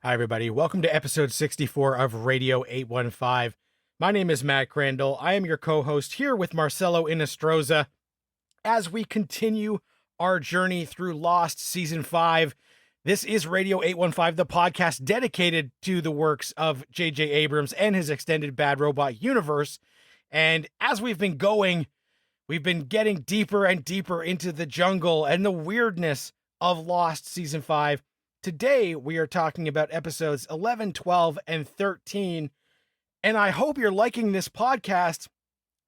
Hi, everybody. Welcome to episode 64 of Radio 815. My name is Matt Crandall. I am your co-host here with Marcelo Inestroza as we continue our journey through Lost Season 5. This is Radio 815, the podcast dedicated to the works of J.J. Abrams and his extended Bad Robot universe. And as we've been going, we've been getting deeper and deeper into the jungle and the weirdness of Lost Season 5. Today, we are talking about episodes 11, 12, and 13. And I hope you're liking this podcast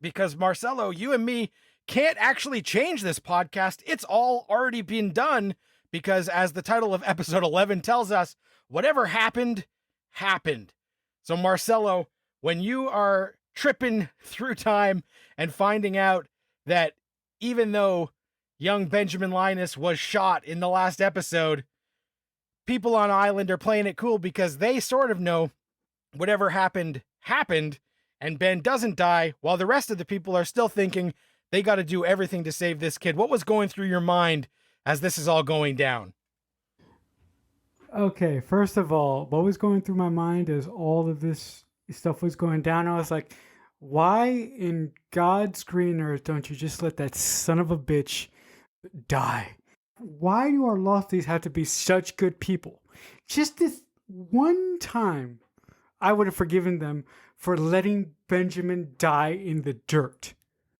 because, Marcelo, you and me can't actually change this podcast. It's all already been done because, as the title of episode 11 tells us, whatever happened, happened. So, Marcelo, when you are tripping through time and finding out that even though young Benjamin Linus was shot in the last episode, people on island are playing it cool because they sort of know whatever happened, happened, and Ben doesn't die, while the rest of the people are still thinking they got to do everything to save this kid. What was going through your mind as this is all going down? Okay, first of all, what was going through my mind as all of this stuff was going down, I was like, why in God's green earth don't you just let that son of a bitch die? Why do our lofties have to be such good people? Just this one time, I would have forgiven them for letting Benjamin die in the dirt.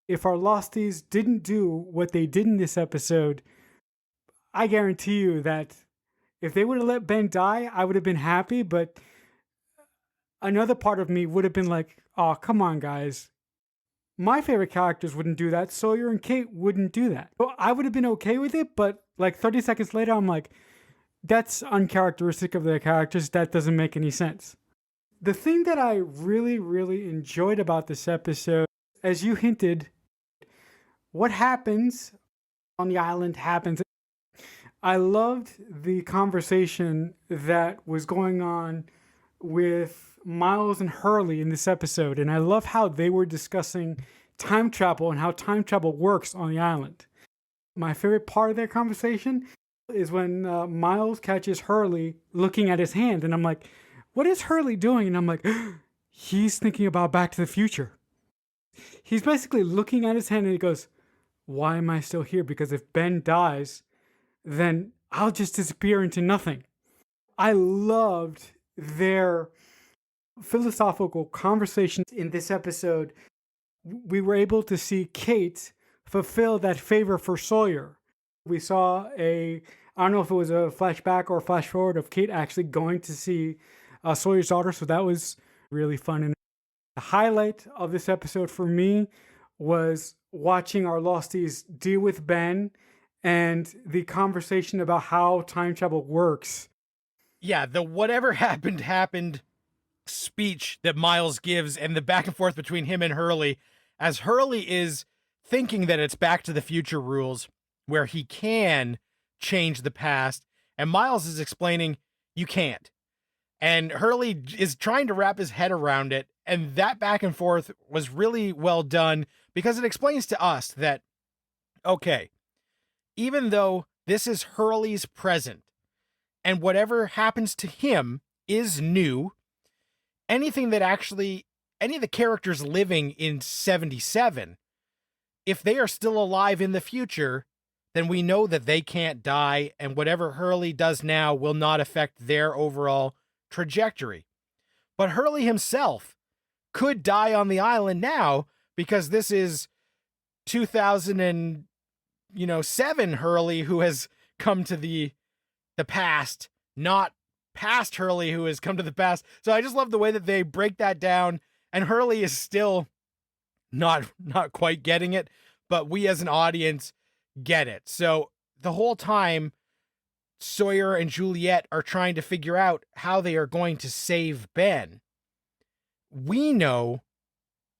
If our losties didn't do what they did in this episode, I guarantee you that if they would have let Ben die, I would have been happy, but another part of me would have been like, oh, come on, guys. My favorite characters wouldn't do that. Sawyer and Kate wouldn't do that. So I would have been okay with it, but like 30 seconds later, I'm like, that's uncharacteristic of their characters. That doesn't make any sense. The thing that I really, really enjoyed about this episode, as you hinted, what happens on the island happens. I loved the conversation that was going on with Miles and Hurley in this episode, and I love how they were discussing time travel and how time travel works on the island. My favorite part of their conversation is when Miles catches Hurley looking at his hand, and I'm like, what is Hurley doing? And I'm like, he's thinking about Back to the Future. He's basically looking at his hand and he goes, why am I still here? Because if Ben dies, then I'll just disappear into nothing. I loved their philosophical conversations in this episode. We were able to see Kate fulfill that favor for Sawyer. We saw I don't know if it was a flashback or a flash forward of Kate actually going to see Sawyer's daughter, so that was really fun. And the highlight of this episode for me was watching our losties deal with Ben and the conversation about how time travel works. Yeah, the whatever happened, happened speech that Miles gives and the back and forth between him and Hurley, as Hurley is thinking that it's Back to the Future rules where he can change the past, and Miles is explaining you can't. And Hurley is trying to wrap his head around it, and that back and forth was really well done because it explains to us that, okay, even though this is Hurley's present, and whatever happens to him is new, any of the characters living in 77, if they are still alive in the future, then we know that they can't die, and whatever Hurley does now will not affect their overall trajectory. But Hurley himself could die on the island now because this is 2007 Hurley who has come to the past, not past Hurley who has come to the past. So I just love the way that they break that down, and Hurley is still not quite getting it, but we as an audience get it. So the whole time Sawyer and Juliet are trying to figure out how they are going to save Ben, we know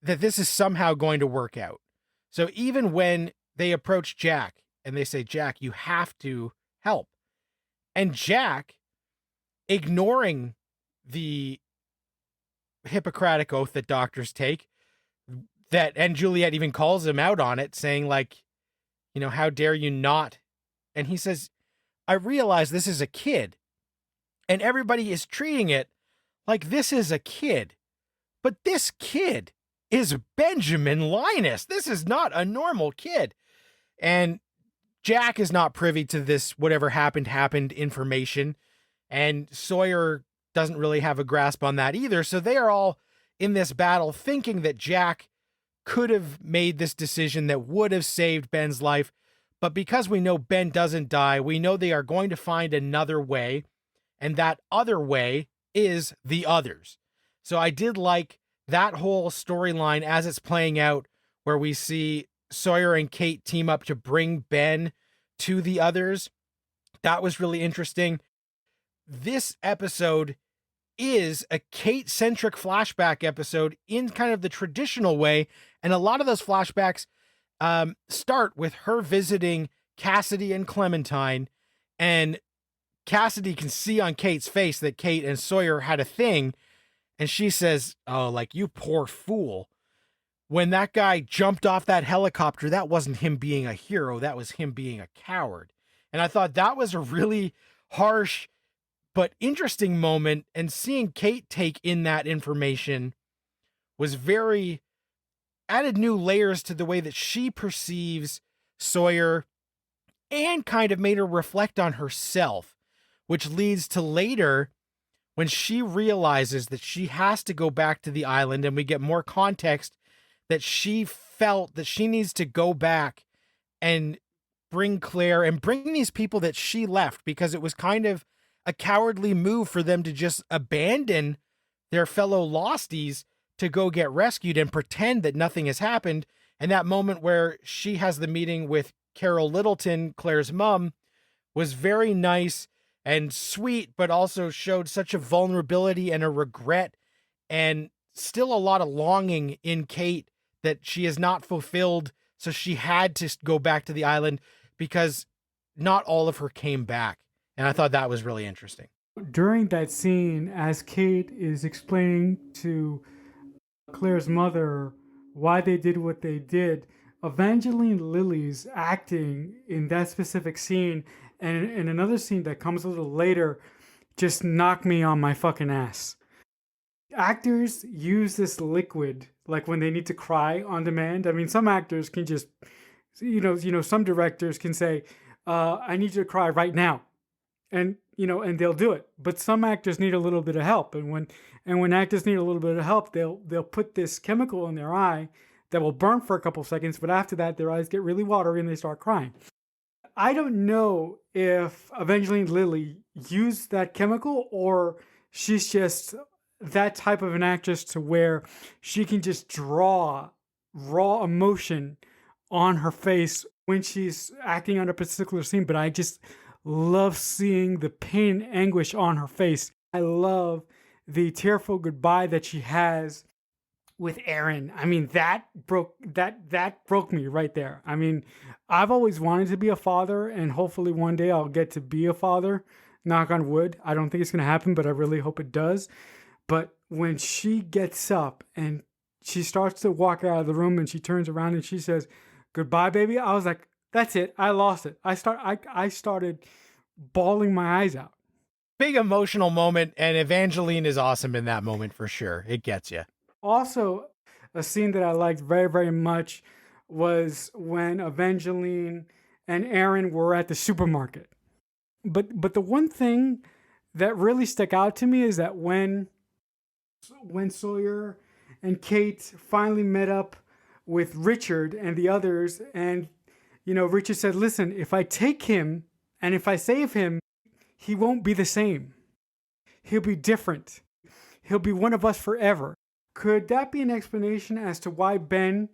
that this is somehow going to work out. So even when they approach Jack and they say, Jack, you have to help, and Jack, ignoring the Hippocratic oath that doctors take, and Juliet even calls him out on it, saying like, how dare you not? And he says, I realize this is a kid And everybody is treating it like this is a kid. But this kid is Benjamin Linus. This is not a normal kid. And Jack is not privy to this whatever happened information. And Sawyer doesn't really have a grasp on that either. So they are all in this battle thinking that Jack could have made this decision that would have saved Ben's life. But because we know Ben doesn't die, we know they are going to find another way. And that other way is the others. So I did like that whole storyline as it's playing out, where we see Sawyer and Kate team up to bring Ben to the others. That was really interesting. This episode is a Kate-centric flashback episode in kind of the traditional way. And a lot of those flashbacks start with her visiting Cassidy and Clementine, and Cassidy can see on Kate's face that Kate and Sawyer had a thing. And she says, oh, like, you poor fool. When that guy jumped off that helicopter, that wasn't him being a hero. That was him being a coward. And I thought that was a really harsh but interesting moment. And seeing Kate take in that information was added new layers to the way that she perceives Sawyer, and kind of made her reflect on herself, which leads to later when she realizes that she has to go back to the island, and we get more context that she felt that she needs to go back and bring Claire and bring these people that she left, because it was kind of a cowardly move for them to just abandon their fellow losties to go get rescued and pretend that nothing has happened. And that moment where she has the meeting with Carol Littleton, Claire's mom, was very nice and sweet, but also showed such a vulnerability and a regret and still a lot of longing in Kate that she is not fulfilled. So she had to go back to the island because not all of her came back. And I thought that was really interesting. During that scene, as Kate is explaining to Claire's mother why they did what they did, Evangeline Lilly's acting in that specific scene and in another scene that comes a little later just knocked me on my fucking ass. Actors use this liquid like when they need to cry on demand. I mean, some actors can just, some directors can say, I need you to cry right now. And they'll do it. But some actors need a little bit of help. And when actors need a little bit of help, they'll put this chemical in their eye that will burn for a couple seconds, but after that, their eyes get really watery and they start crying. I don't know if Evangeline Lilly used that chemical, or she's just that type of an actress to where she can just draw raw emotion on her face when she's acting on a particular scene. But I just love seeing the pain and anguish on her face. I love the tearful goodbye that she has with Aaron. I mean, that broke me right there. I mean, I've always wanted to be a father, and hopefully one day I'll get to be a father. Knock on wood. I don't think it's going to happen, but I really hope it does. But when she gets up and she starts to walk out of the room and she turns around and she says, "Goodbye, baby," I was like, that's it. I lost it. I started bawling my eyes out. Big emotional moment, and Evangeline is awesome in that moment for sure. It gets you. Also, a scene that I liked very, very much was when Evangeline and Aaron were at the supermarket. But the one thing that really stuck out to me is that when Sawyer and Kate finally met up with Richard and the others, and Richard said, "Listen, if I take him and if I save him, he won't be the same. He'll be different. He'll be one of us forever." Could that be an explanation as to why Ben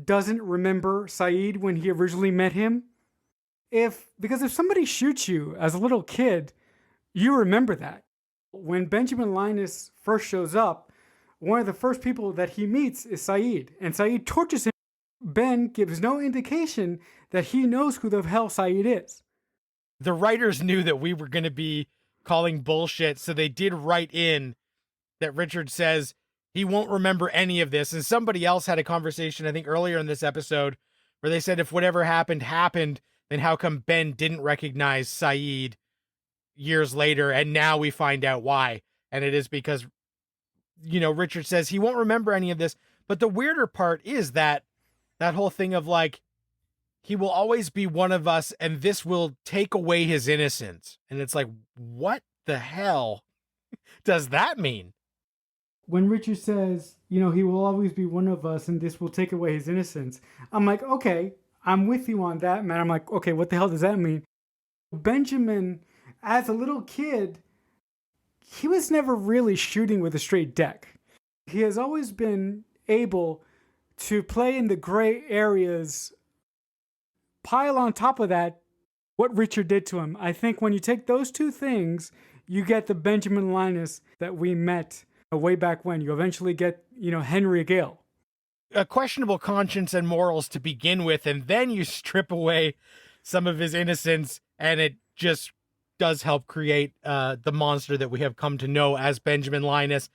doesn't remember Saeed when he originally met him? Because if somebody shoots you as a little kid, you remember that. When Benjamin Linus first shows up, one of the first people that he meets is Saeed, and Saeed tortures him. Ben gives no indication that he knows who the hell Saeed is. The writers knew that we were going to be calling bullshit, so they did write in that Richard says he won't remember any of this. And somebody else had a conversation, I think earlier in this episode, where they said if whatever happened, then how come Ben didn't recognize Saeed, years later, and now we find out why. And it is because, Richard says he won't remember any of this. But the weirder part is that whole thing of like, he will always be one of us, and this will take away his innocence. And it's like, what the hell does that mean? When Richard says, he will always be one of us and this will take away his innocence, I'm like, okay, I'm with you on that, man. I'm like, okay, what the hell does that mean? Benjamin, as a little kid, he was never really shooting with a straight deck. He has always been able to play in the gray areas. Pile on top of that what Richard did to him. I think when you take those two things, you get the Benjamin Linus that we met way back when. You eventually get, Henry Gale. A questionable conscience and morals to begin with, and then you strip away some of his innocence, and it just does help create the monster that we have come to know as Benjamin Linus.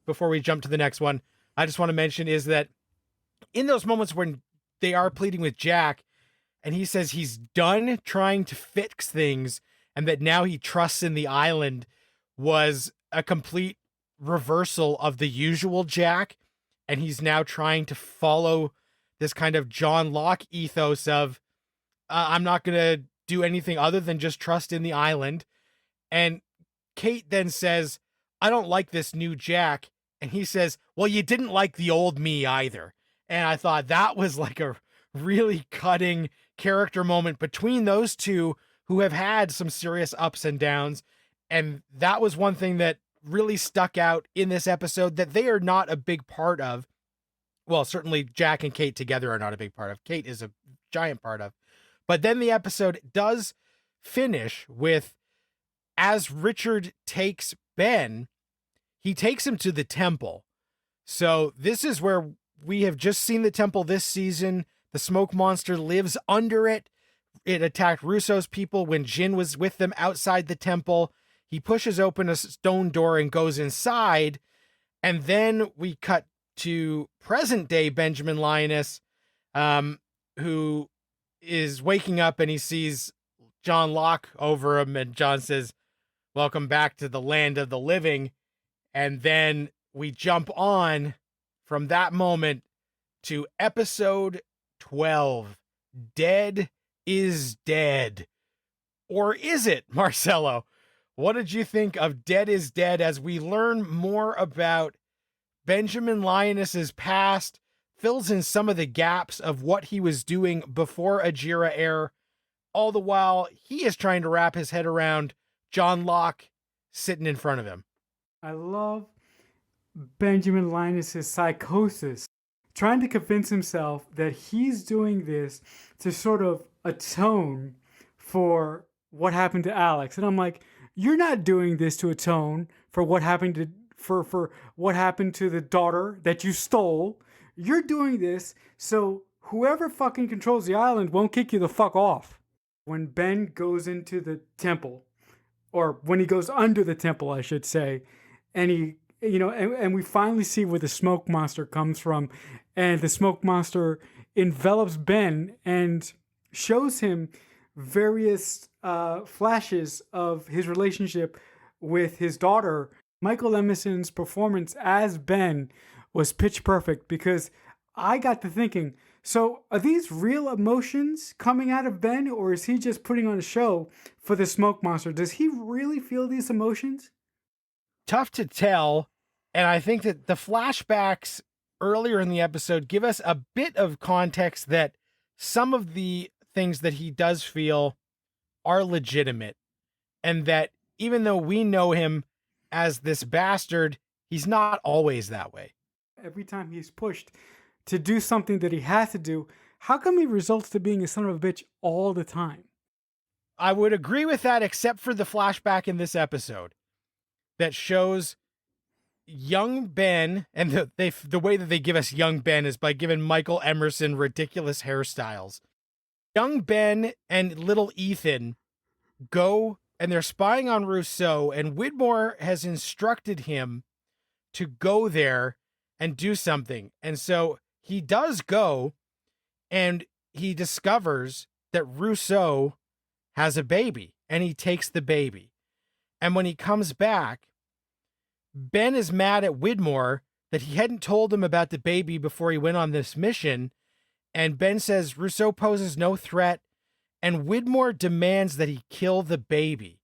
Before we jump to the next one, I just want to mention is that in those moments when they are pleading with Jack, and he says he's done trying to fix things, and that now he trusts in the island, was a complete reversal of the usual Jack. And he's now trying to follow this kind of John Locke ethos of, I'm not going to do anything other than just trust in the island. And Kate then says, I don't like this new Jack. And he says, well, you didn't like the old me either. And I thought that was like a really cutting character moment between those two who have had some serious ups and downs. And that was one thing that really stuck out in this episode that they are not a big part of. Well, certainly Jack and Kate together are not a big part of. Kate is a giant part of. But then the episode does finish with, as Richard takes Ben, he takes him to the temple. So this is where we have just seen the temple this season. The smoke monster lives under it. It attacked Russo's people when Jin was with them outside the temple. He pushes open a stone door and goes inside. And then we cut to present day Benjamin Linus, who is waking up and he sees John Locke over him. And John says, welcome back to the land of the living. And then we jump on from that moment to episode 12. Dead is Dead. Or is it, Marcelo? What did you think of Dead is Dead as we learn more about Benjamin Linus's past, fills in some of the gaps of what he was doing before Ajira Air, all the while he is trying to wrap his head around John Locke sitting in front of him? I love Benjamin Linus's psychosis, trying to convince himself that he's doing this to sort of atone for what happened to Alex. And I'm like, you're not doing this to atone for what happened to for what happened to the daughter that you stole. You're doing this so whoever fucking controls the island won't kick you the fuck off. When Ben goes into the temple, or when he goes under the temple, I should say, and he, and we finally see where the smoke monster comes from, and the smoke monster envelops Ben and shows him various flashes of his relationship with his daughter. Michael Emerson's performance as Ben was pitch perfect, because I got to thinking, so are these real emotions coming out of Ben, or is he just putting on a show for the smoke monster? Does he really feel these emotions? Tough to tell. And I think that the flashbacks earlier in the episode give us a bit of context that some of the things that he does feel are legitimate, and that even though we know him as this bastard, he's not always that way. Every time he's pushed to do something that he has to do, how come he results to being a son of a bitch all the time? I would agree with that, except for the flashback in this episode that shows young Ben, and the way that they give us young Ben is by giving Michael Emerson ridiculous hairstyles. Young Ben and little Ethan go and they're spying on Rousseau, and Widmore has instructed him to go there and do something. And so he does go, and he discovers that Rousseau has a baby, and he takes the baby. And when he comes back, Ben is mad at Widmore that he hadn't told him about the baby before he went on this mission. And Ben says Rousseau poses no threat, and Widmore demands that he kill the baby,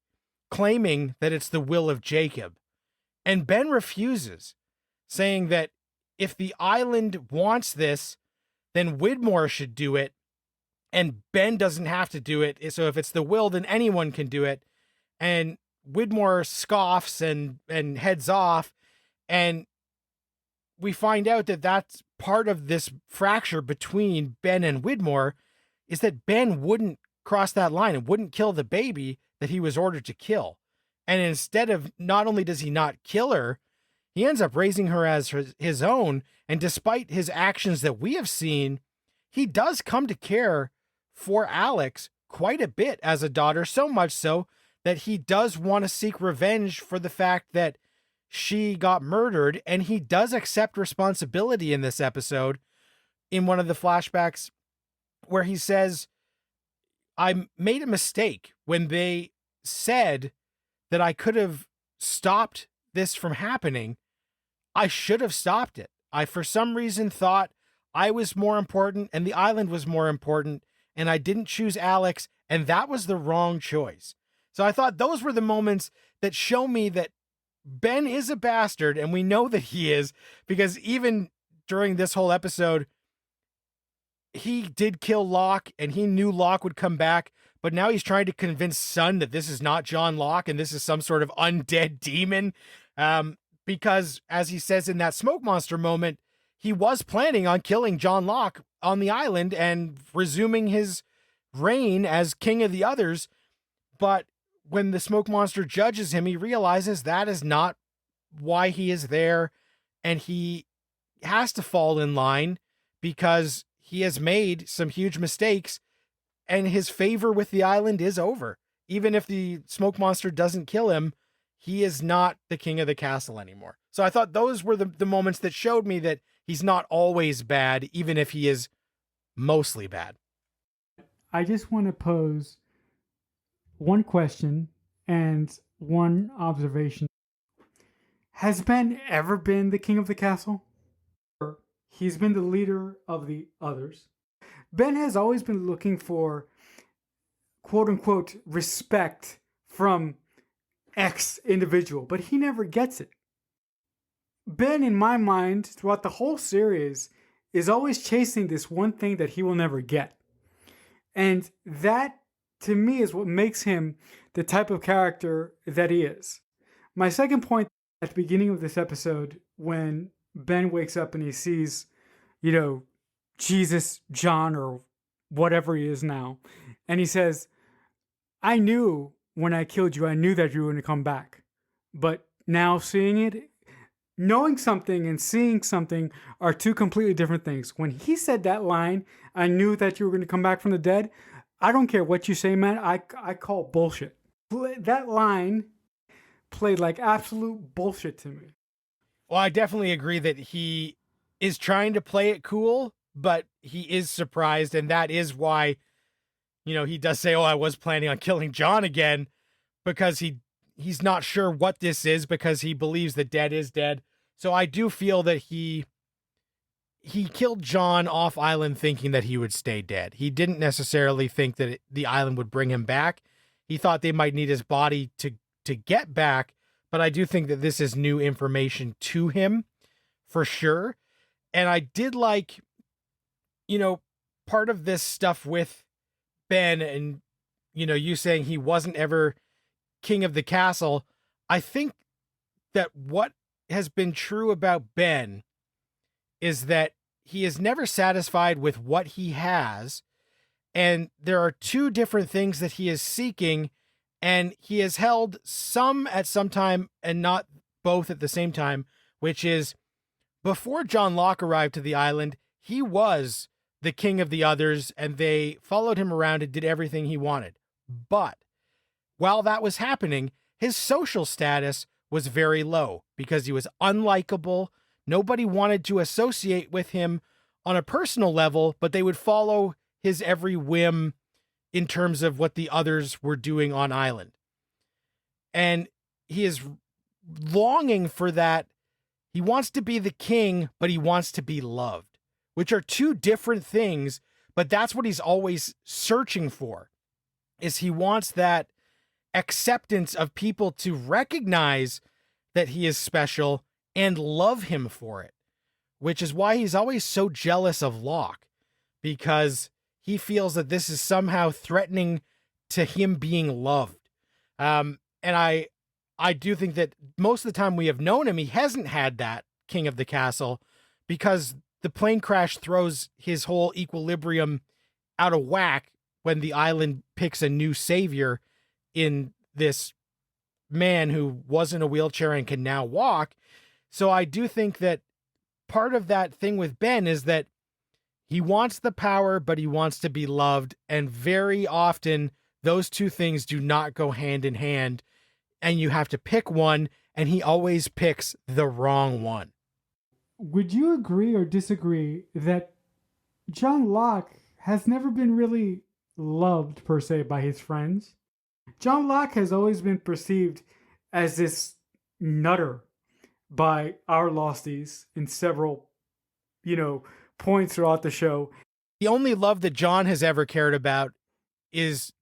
claiming that it's the will of Jacob. And Ben refuses, saying that if the island wants this, then Widmore should do it, and Ben doesn't have to do it. So if it's the will, then anyone can do it. And Widmore scoffs and heads off, and we find out that that's part of this fracture between Ben and Widmore, is that Ben wouldn't cross that line and wouldn't kill the baby that he was ordered to kill. And instead of, not only does he not kill her, he ends up raising her as his own. And despite his actions that we have seen, he does come to care for Alex quite a bit as a daughter, so much so that he does want to seek revenge for the fact that she got murdered. And he does accept responsibility in this episode in one of the flashbacks where he says, I made a mistake when they said that I could have stopped this from happening. I should have stopped it. I, for some reason, thought I was more important and the island was more important, and I didn't choose Alex, and that was the wrong choice. So I thought those were the moments that show me that Ben is a bastard, and we know that he is, because even during this whole episode, he did kill Locke, and he knew Locke would come back, but now he's trying to convince Sun that this is not John Locke and this is some sort of undead demon. Because, as he says in that smoke monster moment, he was planning on killing John Locke on the island and resuming his reign as king of the others. But when the smoke monster judges him, he realizes that is not why he is there, and he has to fall in line because he has made some huge mistakes, and his favor with the island is over. Even if the smoke monster doesn't kill him, he is not the king of the castle anymore. So I thought those were the moments that showed me that he's not always bad, even if he is mostly bad. I just want to pose one question and one observation. Has Ben ever been the king of the castle? Or he's been the leader of the others. Ben has always been looking for quote unquote respect from X individual, but he never gets it. Ben, in my mind, throughout the whole series, is always chasing this one thing that he will never get. And that, to me, is what makes him the type of character that he is. My second point at the beginning of this episode, when Ben wakes up and he sees, Jesus, John, or whatever he is now, and he says, I knew when I killed you, I knew that you were going to come back. But now seeing it, knowing something and seeing something are two completely different things. When he said that line, I knew that you were going to come back from the dead, I don't care what you say, man. I call bullshit. That line played like absolute bullshit to me. Well, I definitely agree that he is trying to play it cool, but he is surprised, and that is why, he does say, I was planning on killing John again, because he's not sure what this is, because he believes that dead is dead. So I do feel that he killed John off island thinking that he would stay dead. He didn't necessarily think that the island would bring him back. He thought they might need his body to get back, but I do think that this is new information to him for sure. And I did like, part of this stuff with Ben and, you saying he wasn't ever king of the castle. I think that what has been true about Ben is that he is never satisfied with what he has. And there are two different things that he is seeking, and he has held some at some time and not both at the same time, which is before John Locke arrived to the island, he was the king of the others, and they followed him around and did everything he wanted. But while that was happening, his social status was very low because he was unlikable. Nobody wanted to associate with him on a personal level, but they would follow his every whim in terms of what the others were doing on island. And he is longing for that. He wants to be the king, but he wants to be loved, which are two different things, but that's what he's always searching for. Is he wants that acceptance of people to recognize that he is special and love him for it, which is why he's always so jealous of Locke, because he feels that this is somehow threatening to him being loved. And I do think that most of the time we have known him, he hasn't had that king of the castle, because the plane crash throws his whole equilibrium out of whack when the island picks a new savior in this man who was in a wheelchair and can now walk. So I do think that part of that thing with Ben is that he wants the power, but he wants to be loved. And very often those two things do not go hand in hand, and you have to pick one, and he always picks the wrong one. Would you agree or disagree that John Locke has never been really loved per se by his friends? John Locke has always been perceived as this nutter by our losties in several, points throughout the show. The only love that John has ever cared about is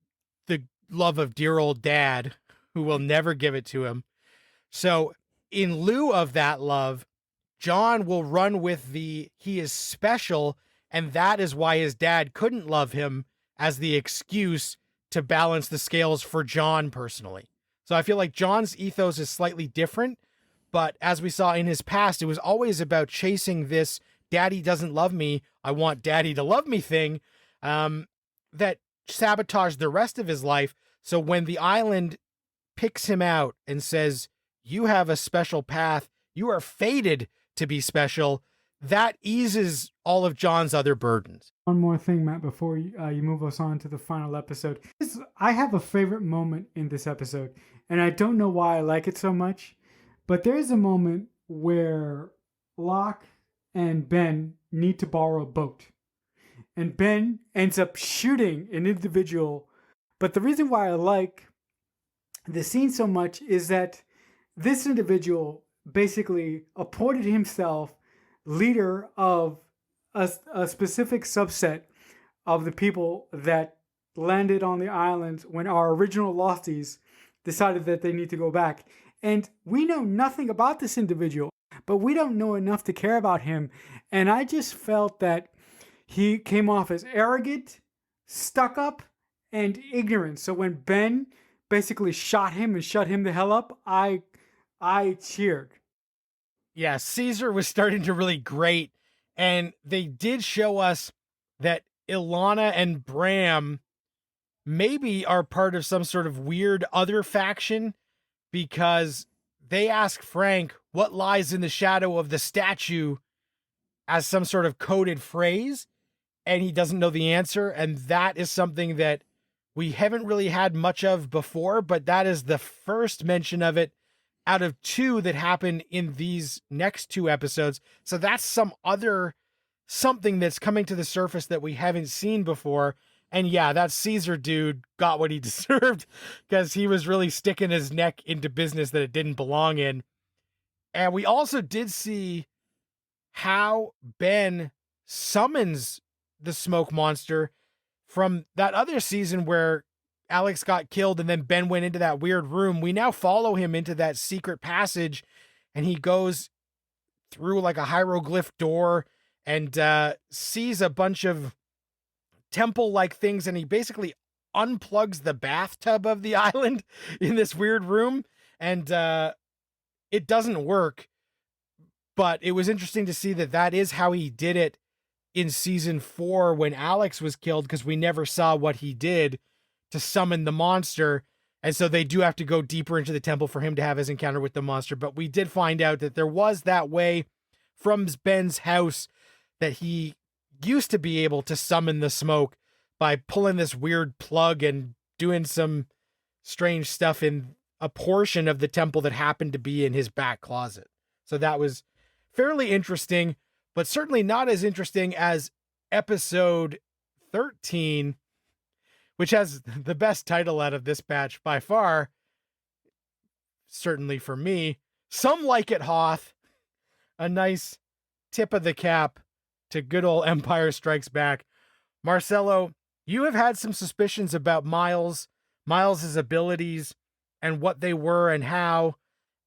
the love of dear old dad, who will never give it to him. So in lieu of that love, John will run with he is special, and that is why his dad couldn't love him, as the excuse to balance the scales for John personally. So I feel like John's ethos is slightly different, but as we saw in his past, it was always about chasing this daddy doesn't love me, I want daddy to love me thing, that sabotaged the rest of his life. So when the island picks him out and says, you have a special path, you are fated to be special, that eases all of John's other burdens. One more thing, Matt, before you move us on to the final episode. I have a favorite moment in this episode, and I don't know why I like it so much, but there's a moment where Locke and Ben need to borrow a boat. And Ben ends up shooting an individual. But the reason why I like the scene so much is that this individual basically appointed himself leader of a specific subset of the people that landed on the island when our original losties decided that they need to go back. And we know nothing about this individual, but we don't know enough to care about him. And I just felt that he came off as arrogant, stuck up, and ignorant. So when Ben basically shot him and shut him the hell up, I cheered. Yeah, Caesar was starting to really grate, and they did show us that Ilana and Bram maybe are part of some sort of weird other faction, because they ask Frank what lies in the shadow of the statue as some sort of coded phrase, and he doesn't know the answer. And that is something that we haven't really had much of before, but that is the first mention of it out of two that happen in these next two episodes. So that's something that's coming to the surface that we haven't seen before. And yeah, that Caesar dude got what he deserved, because he was really sticking his neck into business that it didn't belong in. And we also did see how Ben summons the smoke monster from that other season where Alex got killed and then Ben went into that weird room. We now follow him into that secret passage, and he goes through like a hieroglyph door and sees a bunch of temple-like things, and he basically unplugs the bathtub of the island in this weird room, and it doesn't work. But it was interesting to see that is how he did it in season 4 when Alex was killed, because we never saw what he did to summon the monster. And so they do have to go deeper into the temple for him to have his encounter with the monster. But we did find out that there was that way from Ben's house that he used to be able to summon the smoke by pulling this weird plug and doing some strange stuff in a portion of the temple that happened to be in his back closet. So that was fairly interesting, but certainly not as interesting as episode 13, which has the best title out of this batch by far, certainly for me. Some Like It Hoth, a nice tip of the cap to good old Empire Strikes Back. Marcelo, you have had some suspicions about Miles's abilities and what they were and how,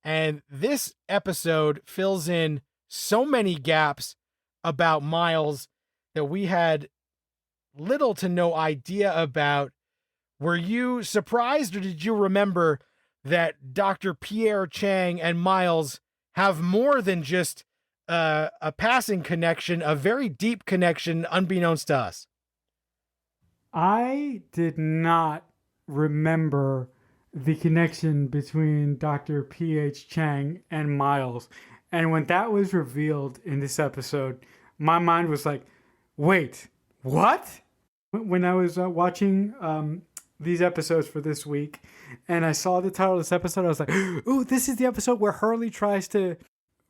and this episode fills in so many gaps about Miles that we had little to no idea about. Were you surprised, or did you remember that Dr. Pierre Chang and Miles have more than just a passing connection, a very deep connection unbeknownst to us? I did not remember the connection between Dr. P.H. Chang and Miles. And when that was revealed in this episode, my mind was like, wait, what? When I was watching these episodes for this week and I saw the title of this episode, I was like, ooh, this is the episode where Hurley tries to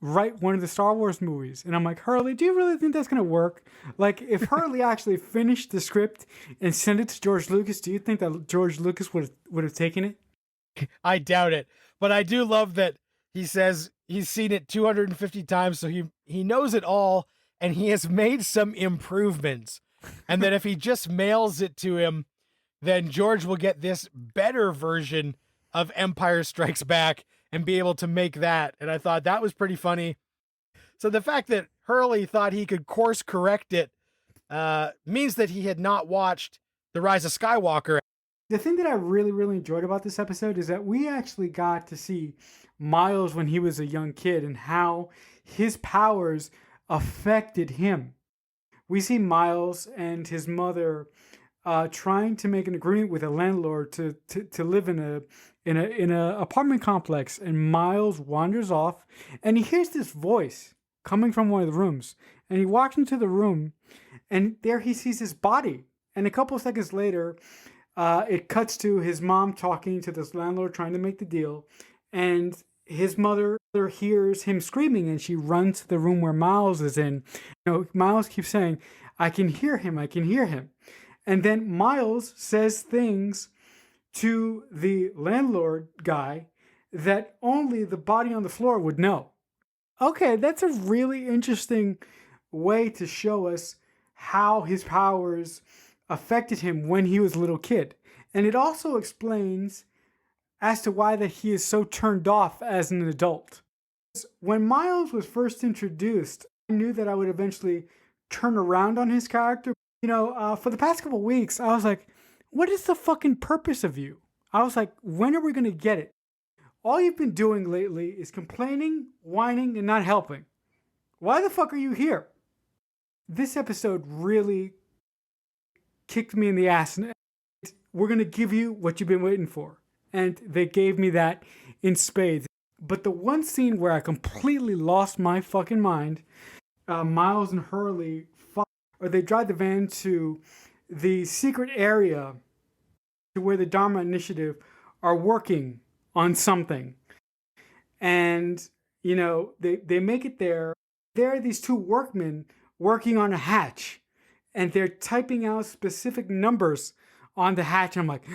write one of the Star Wars movies. And I'm like, Hurley, do you really think that's going to work? Like, if Hurley actually finished the script and sent it to George Lucas, do you think that George Lucas would have taken it? I doubt it. But I do love that he says he's seen it 250 times, so he knows it all, and he has made some improvements. And that if he just mails it to him, then George will get this better version of Empire Strikes Back and be able to make that. And I thought that was pretty funny. So the fact that Hurley thought he could course correct it means that he had not watched The Rise of Skywalker. The thing that I really, really enjoyed about this episode is that we actually got to see Miles when he was a young kid and how his powers affected him. We see Miles and his mother trying to make an agreement with a landlord to live in a apartment complex, and Miles wanders off and he hears this voice coming from one of the rooms, and he walks into the room and there he sees his body, and a couple of seconds later it cuts to his mom talking to this landlord trying to make the deal, and his mother hears him screaming and she runs to the room where Miles is in. Miles keeps saying, I can hear him, I can hear him. And then Miles says things to the landlord guy that only the body on the floor would know. Okay, that's a really interesting way to show us how his powers affected him when he was a little kid. And it also explains as to why that he is so turned off as an adult. When Miles was first introduced, I knew that I would eventually turn around on his character. For the past couple of weeks, I was like, what is the fucking purpose of you? I was like, when are we going to get it? All you've been doing lately is complaining, whining, and not helping. Why the fuck are you here? This episode really kicked me in the ass. We're going to give you what you've been waiting for. And they gave me that in spades. But the one scene where I completely lost my fucking mind, Miles and Hurley or they drive the van to the secret area to where the Dharma Initiative are working on something. And, they make it there. There are these two workmen working on a hatch, and they're typing out specific numbers on the hatch. And I'm like,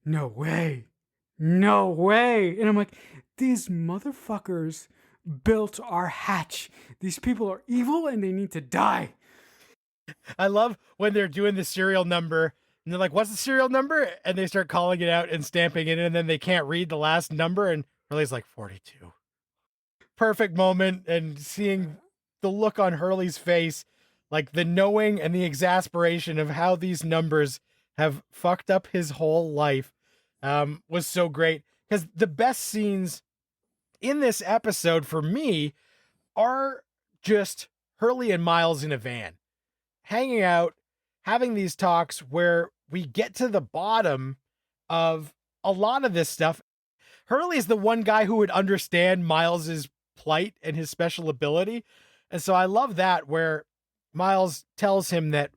no way. No way. And I'm like, these motherfuckers built our hatch. These people are evil and they need to die. I love when they're doing the serial number and they're like, what's the serial number? And they start calling it out and stamping it in, and then they can't read the last number. And Hurley's like 42. Perfect moment. And seeing the look on Hurley's face, like the knowing and the exasperation of how these numbers have fucked up his whole life, was so great. Because the best scenes in this episode for me are just Hurley and Miles in a van, hanging out, having these talks where we get to the bottom of a lot of this stuff. Hurley is the one guy who would understand Miles's plight and his special ability. And so I love that, where Miles tells him that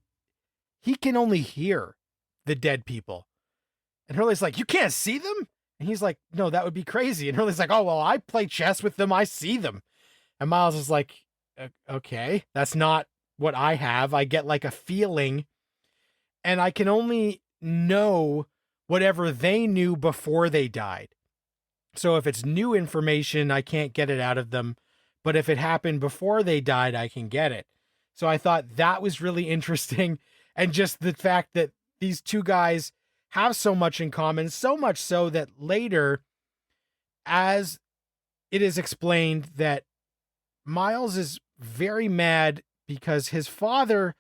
he can only hear the dead people. And Hurley's like, you can't see them? And he's like, no, that would be crazy. And Hurley's like, oh, well, I play chess with them. I see them. And Miles is like, okay, that's not what I have. I get like a feeling, and I can only know whatever they knew before they died. So if it's new information, I can't get it out of them. But if it happened before they died, I can get it. So I thought that was really interesting. And just the fact that these two guys have so much in common, so much so that later, as it is explained that Miles is very mad because his father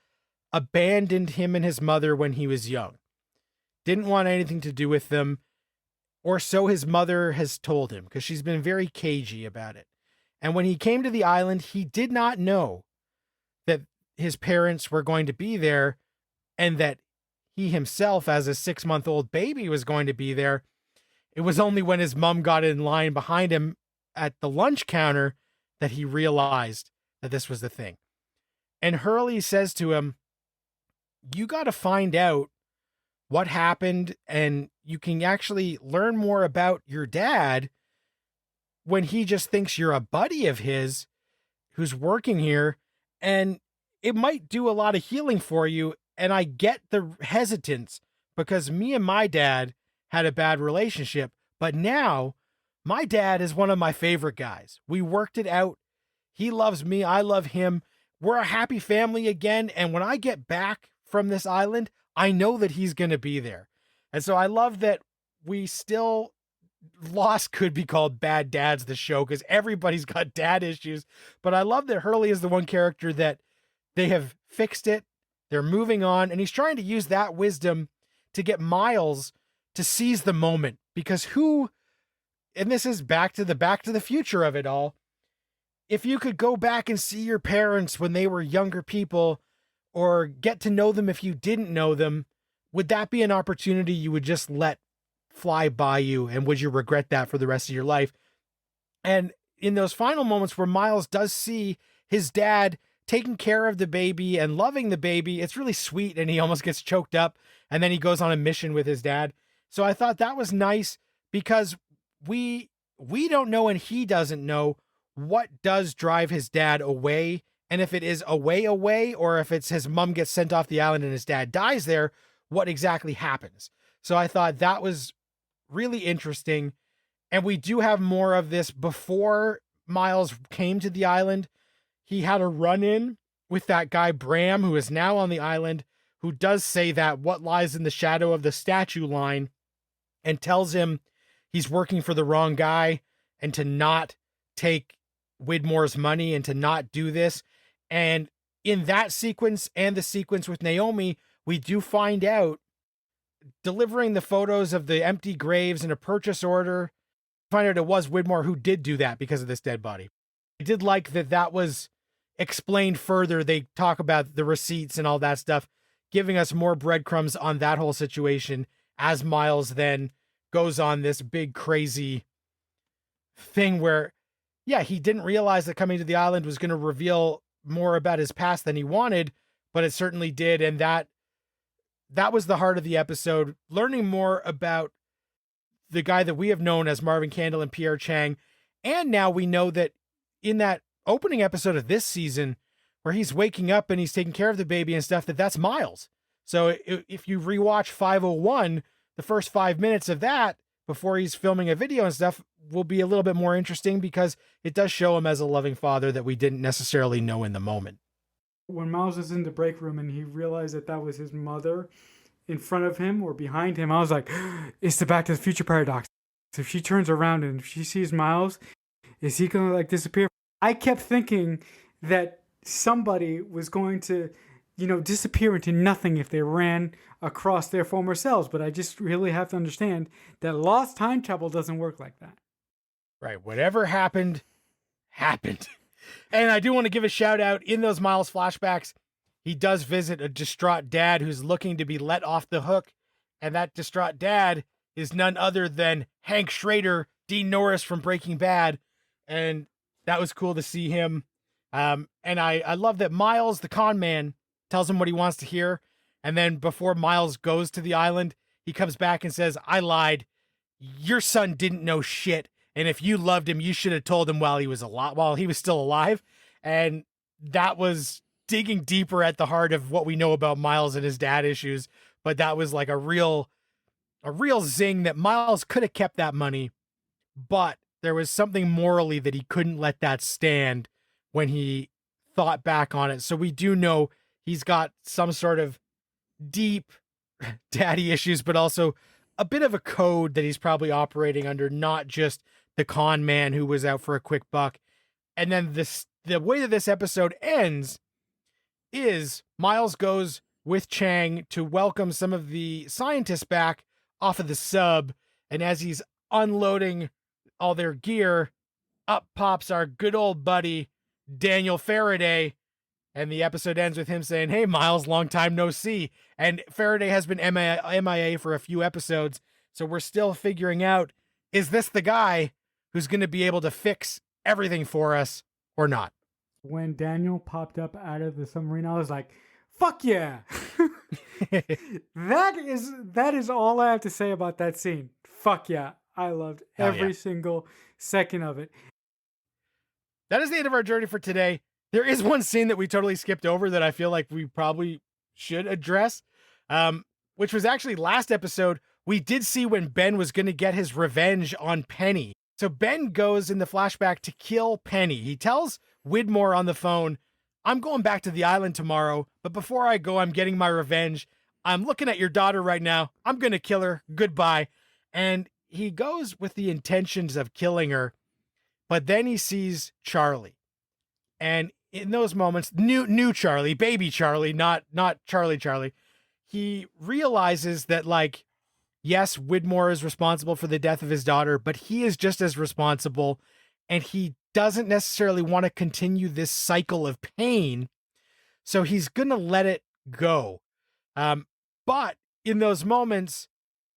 abandoned him and his mother when he was young. Didn't want anything to do with them, or so his mother has told him, because she's been very cagey about it. And when he came to the island, he did not know that his parents were going to be there and that he himself, as a 6-month-old baby, was going to be there. It was only when his mom got in line behind him at the lunch counter that he realized that this was the thing. And Hurley says to him, you got to find out what happened, and you can actually learn more about your dad when he just thinks you're a buddy of his who's working here, and it might do a lot of healing for you. And I get the hesitance because me and my dad had a bad relationship, but now my dad is one of my favorite guys. We worked it out. He loves me. I love him. We're a happy family again. And when I get back from this island, I know that he's going to be there. And so I love that we still, Lost could be called Bad Dads, the show, because everybody's got dad issues. But I love that Hurley is the one character that they have fixed it. They're moving on. And he's trying to use that wisdom to get Miles to seize the moment. Because and this is back to the future of it all. If you could go back and see your parents when they were younger people, or get to know them if you didn't know them, would that be an opportunity you would just let fly by you? And would you regret that for the rest of your life? And in those final moments where Miles does see his dad taking care of the baby and loving the baby, it's really sweet, and he almost gets choked up, and then he goes on a mission with his dad. So I thought that was nice, because we don't know, and he doesn't know what does drive his dad away. And if it is away, or if it's his mom gets sent off the island and his dad dies there, what exactly happens? So I thought that was really interesting. And we do have more of this. Before Miles came to the island, he had a run-in with that guy Bram, who is now on the island, who does say that what lies in the shadow of the statue line, and tells him he's working for the wrong guy and to not take Widmore's money and to not do this. And in that sequence and the sequence with Naomi, we do find out, delivering the photos of the empty graves and a purchase order, find out it was Widmore who did do that because of this dead body. I did like that was explained further. They talk about the receipts and all that stuff, giving us more breadcrumbs on that whole situation as Miles then goes on this big crazy thing where, yeah, he didn't realize that coming to the island was going to reveal more about his past than he wanted, but it certainly did. And that was the heart of the episode, learning more about the guy that we have known as Marvin Candle and Pierre Chang. And now we know that in that opening episode of this season, where he's waking up and he's taking care of the baby and stuff, that's Miles. So if you rewatch 501, the first 5 minutes of that before he's filming a video and stuff will be a little bit more interesting, because it does show him as a loving father that we didn't necessarily know in the moment. When Miles was in the break room and he realized that was his mother in front of him or behind him, I was like, it's the Back to the Future paradox. If she turns around and if she sees Miles, is he going to disappear? I kept thinking that somebody was going to, disappear into nothing if they ran across their former selves. But I just really have to understand that lost time travel doesn't work like that. Right. Whatever happened, happened. And I do want to give a shout out in those Miles flashbacks. He does visit a distraught dad who's looking to be let off the hook. And that distraught dad is none other than Hank Schrader, Dean Norris from Breaking Bad. And that was cool to see him. And I love that Miles, the con man, tells him what he wants to hear. And then before Miles goes to the island, he comes back and says, I lied. Your son didn't know shit. And if you loved him, you should have told him while he was still alive. And that was digging deeper at the heart of what we know about Miles and his dad issues. but that was like a real zing that Miles could have kept that money, but there was something morally that he couldn't let that stand when he thought back on it. So we do know he's got some sort of deep daddy issues, but also a bit of a code that he's probably operating under, not just the con man who was out for a quick buck. And then the way that this episode ends is Miles goes with Chang to welcome some of the scientists back off of the sub. And as he's unloading all their gear, up pops our good old buddy, Daniel Faraday. And the episode ends with him saying, "Hey, Miles, long time no see." And Faraday has been MIA for a few episodes. So we're still figuring out, is this the guy who's going to be able to fix everything for us or not? When Daniel popped up out of the submarine, I was like, fuck yeah. That is all I have to say about that scene. Fuck yeah. I loved every single second of it. That is the end of our journey for today. There is one scene that we totally skipped over that I feel like we probably should address, which was actually last episode. We did see when Ben was going to get his revenge on Penny. So Ben goes in the flashback to kill Penny. He tells Widmore on the phone, "I'm going back to the island tomorrow, but before I go, I'm getting my revenge. I'm looking at your daughter right now. I'm going to kill her. Goodbye." And he goes with the intentions of killing her, but then he sees Charlie. And in those moments, new Charlie, baby Charlie, not Charlie, he realizes that, like, yes, Widmore is responsible for the death of his daughter, but he is just as responsible, and he doesn't necessarily want to continue this cycle of pain, so he's going to let it go. But in those moments,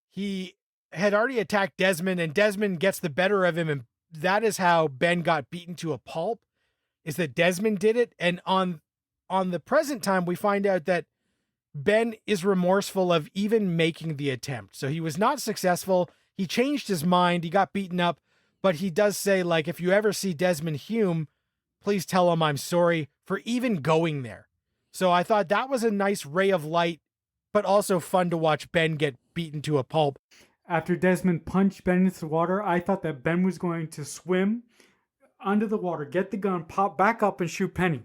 he had already attacked Desmond, and Desmond gets the better of him, and that is how Ben got beaten to a pulp, is that Desmond did it. And on the present time, we find out that Ben is remorseful of even making the attempt. So he was not successful. He changed his mind. He got beaten up, but he does say, like, if you ever see Desmond Hume, please tell him I'm sorry for even going there. So I thought that was a nice ray of light, but also fun to watch Ben get beaten to a pulp. After Desmond punched Ben into the water, I thought that Ben was going to swim under the water, get the gun, pop back up, and shoot Penny.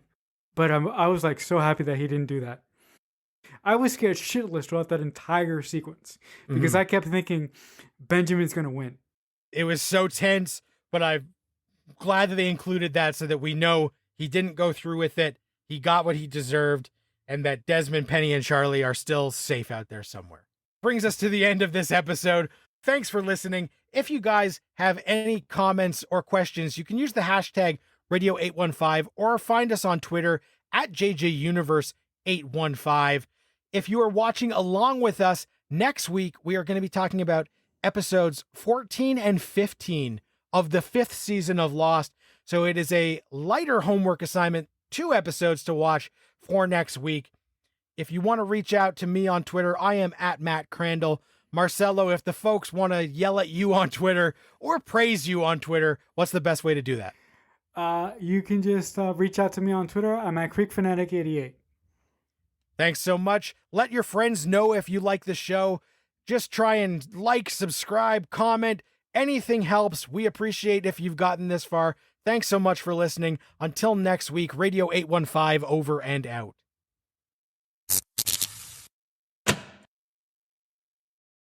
But I was like so happy that he didn't do that. I was scared shitless throughout that entire sequence because I kept thinking Benjamin's going to win. It was so tense, but I'm glad that they included that so that we know he didn't go through with it. He got what he deserved, and that Desmond, Penny, and Charlie are still safe out there somewhere. Brings us to the end of this episode. Thanks for listening. If you guys have any comments or questions, you can use the hashtag Radio815 or find us on Twitter at JJUniverse815. If you are watching along with us, next week we are going to be talking about episodes 14 and 15 of the 5th season of Lost. So it is a lighter homework assignment, 2 episodes to watch for next week. If you want to reach out to me on Twitter, I am at Matt Crandall. Marcelo, if the folks want to yell at you on Twitter or praise you on Twitter, what's the best way to do that? You can just reach out to me on Twitter. I'm at CreekFanatic88. Thanks so much. Let your friends know if you like the show. Just try and like, subscribe, comment. Anything helps. We appreciate if you've gotten this far. Thanks so much for listening. Until next week, Radio 815 over and out.